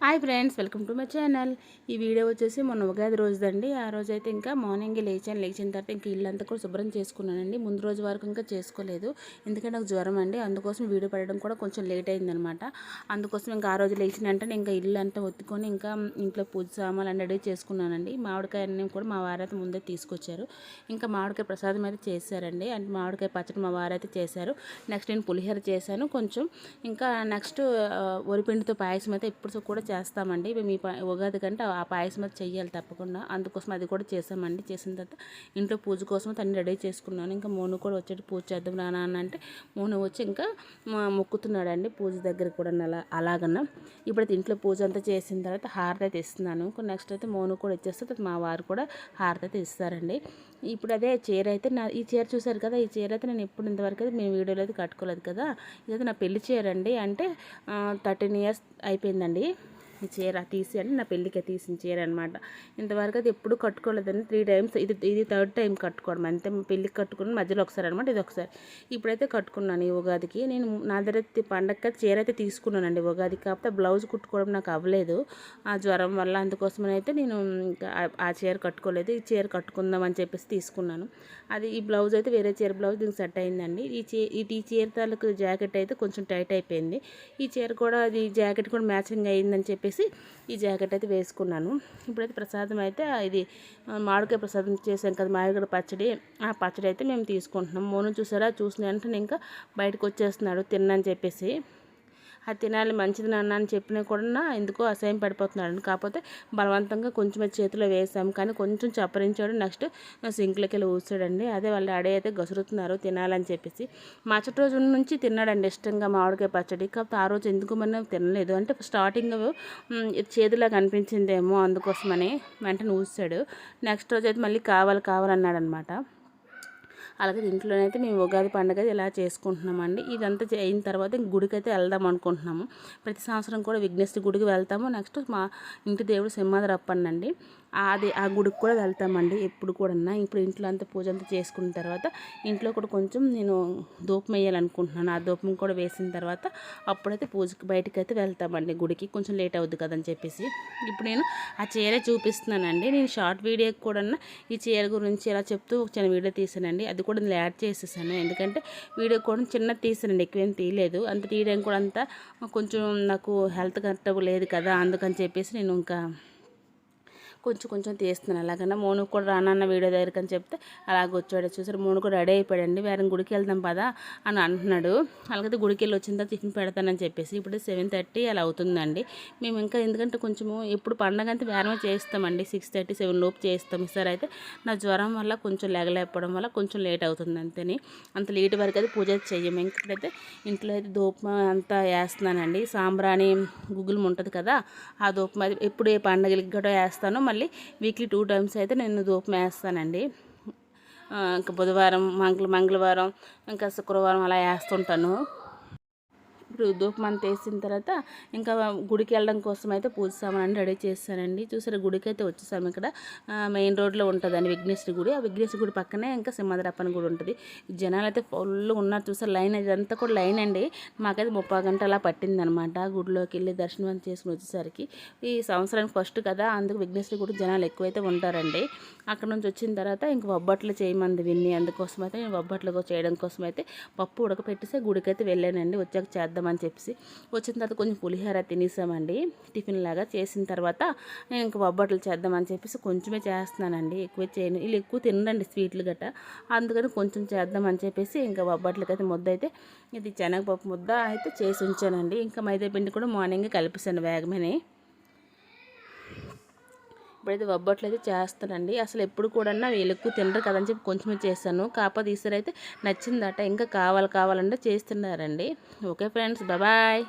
Hi friends, welcome to my channel. ఈ video వచ్చేసి మొన్న ఉగాది రోజుదండి. ఆ రోజైతే ఇంకా మార్నింగ్ లేచిన తర్వాత ఇంకా ఇల్లంతా కూడా శుభ్రం చేసుకున్నానండి. ముందు రోజు వరకు ఇంకా చేసుకోలేదు, ఎందుకంటే నాకు జ్వరం అండి. అందుకోసం వీడియో పడడం కూడా కొంచెం లేట్ అయిందనమాట. అందుకోసం ఇంకా ఆ రోజు లేచిన వెంటనే ఇంకా ఇల్లు అంతా ఒత్తుకొని ఇంకా ఇంట్లో పూజ సామాన్లు అన్నీ రెడీ చేసుకున్నానండి. మామిడికాయ అన్నీ కూడా మా వారైతే ముందే తీసుకొచ్చారు. ఇంకా మామిడికాయ ప్రసాదం అయితే చేశారండి. అంటే మామిడికాయ పచ్చడి మా వారైతే చేశారు. నెక్స్ట్ నేను పులిహోర చేశాను కొంచెం. ఇంకా నెక్స్ట్ వరిపిండితో పాయసం అయితే ఇప్పుడు కూడా చేస్తామండి. మీ ఉగాది కంటే ఆ పాయసం అది చెయ్యాలి తప్పకుండా. అందుకోసం అది కూడా చేసామండి. చేసిన తర్వాత ఇంట్లో పూజ కోసం తను రెడీ చేసుకున్నాను. ఇంకా మోను కూడా వచ్చేటి పూజ చేద్దాం రానా అంటే మోను వచ్చి ఇంకా మొక్కుతున్నాడండి పూజ దగ్గర కూడా అలాగన్నా. ఇప్పుడైతే ఇంట్లో పూజ అంతా చేసిన తర్వాత హారతి అయితే ఇస్తున్నాను. నెక్స్ట్ అయితే మోను కూడా ఇచ్చేస్తే మా వారు కూడా హారతి అయితే ఇస్తారండి. ఇప్పుడు అదే చీర అయితే ఈ చీర చూసారు కదా, ఈ చీర అయితే నేను ఎప్పుడు ఇంతవరకు అయితే మేము వీడియోలో అయితే కట్టుకోలేదు కదా. ఇదైతే నా పెళ్లి చీర అండి. అంటే 13 years అయిపోయిందండి ఈ చీర తీసి. అంటే నా పెళ్ళికి తీసిన చీర అనమాట. ఇంతవరకు అది ఎప్పుడు కట్టుకోలేదండి. 3 times, ఇది 3rd time కట్టుకోవడం అంతే. పెళ్ళికి కట్టుకుని మధ్యలో ఒకసారి అనమాట, ఇది ఒకసారి. ఇప్పుడైతే కట్టుకున్నాను ఈ ఉగాదికి. నేను నా దగ్గర పండగ చీర అయితే తీసుకున్నానండి ఉగాదికి. కాకపోతే బ్లౌజ్ కుట్టుకోవడం నాకు అవ్వలేదు ఆ జ్వరం వల్ల. అందుకోసమని అయితే నేను ఆ చీర కట్టుకోలేదు. ఈ చీర కట్టుకుందాం అని చెప్పేసి తీసుకున్నాను. అది ఈ బ్లౌజ్ అయితే వేరే చీర బ్లౌజ్ దీనికి సెట్ అయిందండి. ఈ చీర తాలూకు జాకెట్ అయితే కొంచెం టైట్ అయిపోయింది. ఈ చీర కూడా అది జాకెట్ కూడా మ్యాచింగ్ అయ్యిందని చెప్పేసి ఈ జాకెట్ అయితే వేసుకున్నాను. ఇప్పుడైతే ప్రసాదం అయితే ఇది మామిడికాయ ప్రసాదం చేసాం కదా, మామిడికాయ పచ్చడి. ఆ పచ్చడి అయితే మేము తీసుకుంటున్నాం. మోను చూసారా, చూసిన వెంటనే ఇంకా బయటకు వచ్చేస్తున్నాడు తిన్నని చెప్పేసి. అది తినాలి మంచిది నాన్న అని చెప్పినా కూడా ఎందుకో అసహ్యం పడిపోతున్నాడు. కాకపోతే బలవంతంగా కొంచెం చేతిలో వేసాం, కానీ కొంచెం చప్పరించాడు. నెక్స్ట్ సింక్లోకి వెళ్ళి ఊసాడండి. అదే వాళ్ళ డాడీ అయితే గసురుతున్నారు తినాలని చెప్పేసి. మరుసటి రోజు నుంచి తిన్నాడండి ఇష్టంగా మామిడికాయ పచ్చడి. కాకపోతే ఆ రోజు ఎందుకు మనం తినలేదు, అంటే స్టార్టింగ్ చేదులాగా అనిపించిందేమో అందుకోసమని వెంటనే ఊసాడు. నెక్స్ట్ రోజు అయితే మళ్ళీ కావాలన్నాడు అనమాట. అలాగే ఇంట్లోనైతే మేము ఉగాది పండుగ ఇలా చేసుకుంటున్నామండి. ఇదంతా అయిన తర్వాత గుడికి అయితే వెళ్దాం అనుకుంటున్నాము. ప్రతి సంవత్సరం కూడా విఘ్నేశ్వర గుడికి వెళ్తాము. నెక్స్ట్ మా ఇంటి దేవుడు సింహాద్రప్పన్నండి, ఆ గుడికి కూడా వెళ్తామండి ఎప్పుడు కూడా. ఇప్పుడు ఇంట్లో అంతా పూజ అంతా చేసుకున్న తర్వాత ఇంట్లో కూడా కొంచెం నేను ధూపం వేయాలనుకుంటున్నాను. ఆ ధూపం కూడా వేసిన తర్వాత అప్పుడైతే పూజకి బయటకు అయితే వెళ్తామండి గుడికి. కొంచెం లేట్ అవుద్ది కదని చెప్పేసి. ఇప్పుడు నేను ఆ చీర చూపిస్తున్నానండి. నేను షార్ట్ వీడియోకి కూడా ఈ చీర గురించి ఇలా చెప్తూ ఒక చిన్న వీడియో తీసానండి. అది కూడా నేను యాడ్ చేసేసాను, ఎందుకంటే వీడియో కూడా చిన్న తీసానండి, ఎక్కువేం తీయలేదు. అంత తీయడానికి కూడా అంతా కొంచెం నాకు హెల్త్ కరెక్ట్ లేదు కదా, అందుకని చెప్పేసి నేను ఇంకా కొంచెం తీస్తున్నాను. అలాగన్నా మోను కూడా రానన్న వీడియో దగ్గరికి అని చెప్తే అలాగ వచ్చాడు. చూసారు, మోను కూడా రెడీ అయిపోయాడండి. వేరే గుడికి వెళ్దాం పదా అని అంటున్నాడు. అలాగైతే గుడికి వెళ్ళి వచ్చిన తర్వాత టిఫిన్ పెడతానని చెప్పేసి ఇప్పుడు 7:30 అలా అవుతుందండి. మేము ఇంకా ఎందుకంటే కొంచెము ఎప్పుడు పండగ అంతా వేరమే చేస్తామండి, 6:30, 7 లోపు చేస్తాం. ఈసారి అయితే నా జ్వరం వల్ల కొంచెం లేకపోవడం వల్ల కొంచెం లేట్ అవుతుంది అంతేని. అంత లేట్ వరకు అయితే పూజ చేయము. ఇంకైతే ఇంట్లో అయితే ధూపం అంతా వేస్తున్నానండి. సాంబ్రాణి గుగ్గులు ఉంటుంది కదా, ఆ ధూపం అది ఎప్పుడు ఏ పండగలకి కూడా వేస్తానో మళ్ళీ వీక్లీ 2 times అయితే నేను ధూపం వేస్తానండి. ఇంకా బుధవారం, మంగళవారం, ఇంకా శుక్రవారం అలా వేస్తుంటాను. ఇప్పుడు ధూపం అంతా వేసిన తర్వాత ఇంకా గుడికి వెళ్ళడం కోసం అయితే పూజ సామాన్ రెడీ చేస్తానండి. చూసారు, గుడికి అయితే వచ్చేసాము. ఇక్కడ మెయిన్ రోడ్లో ఉంటుందండి విఘ్నేశ్వరి గుడి. ఆ విఘ్నేశ్వరి గుడి పక్కనే ఇంకా సింహాద్రప్పన గుడి ఉంటుంది. జనాలు అయితే ఫుల్గా ఉన్నారు. చూసారు, లైన్ ఇదంతా కూడా లైన్ అండి. మాకైతే 30 గంటలు అలా పట్టిందనమాట గుడిలోకి వెళ్ళి దర్శనం చేసుకుని వచ్చేసరికి. ఈ సంవత్సరానికి ఫస్ట్ కదా, అందుకు విఘ్నేశ్వరి గుడి జనాలు ఎక్కువైతే ఉంటారండి. అక్కడ నుంచి వచ్చిన తర్వాత ఇంక బొబ్బట్లు చేయమంది విన్ని. అందుకోసం అయితే నేను బొబ్బట్లు చేయడం కోసం అయితే పప్పు ఉడకపెట్టేసి గుడికి అయితే వెళ్ళానండి. వచ్చాక చేద్దామని చెప్పేసి. వచ్చిన తర్వాత కొంచెం పులిహోర తినేసామండి టిఫిన్ లాగా. చేసిన తర్వాత నేను ఇంక బొబ్బట్లు చేద్దామని చెప్పేసి కొంచెమే చేస్తున్నానండి, ఎక్కువ చేయను. వీళ్ళు ఎక్కువ తినండి స్వీట్లు గట్ట, అందుకని కొంచెం చేద్దామని చెప్పేసి ఇంకా బొబ్బట్లకి అయితే ముద్ద అయితే ఇది శనగపప్పు ముద్ద అయితే చేసి ఉంచానండి. ఇంకా మైదా పిండి కూడా మార్నింగ్ కలిపేసాను వేగమని. ఇప్పుడైతే బొబ్బట్లు అయితే చేస్తానండి. అసలు ఎప్పుడు కూడా వీళ్ళు ఎక్కువ తినరు కదని చెప్పి కొంచెమే చేశాను. కాకపోతే ఈసారి అయితే నచ్చిందట, ఇంకా కావాలంటే చేస్తున్నారండి. Okay friends, bye.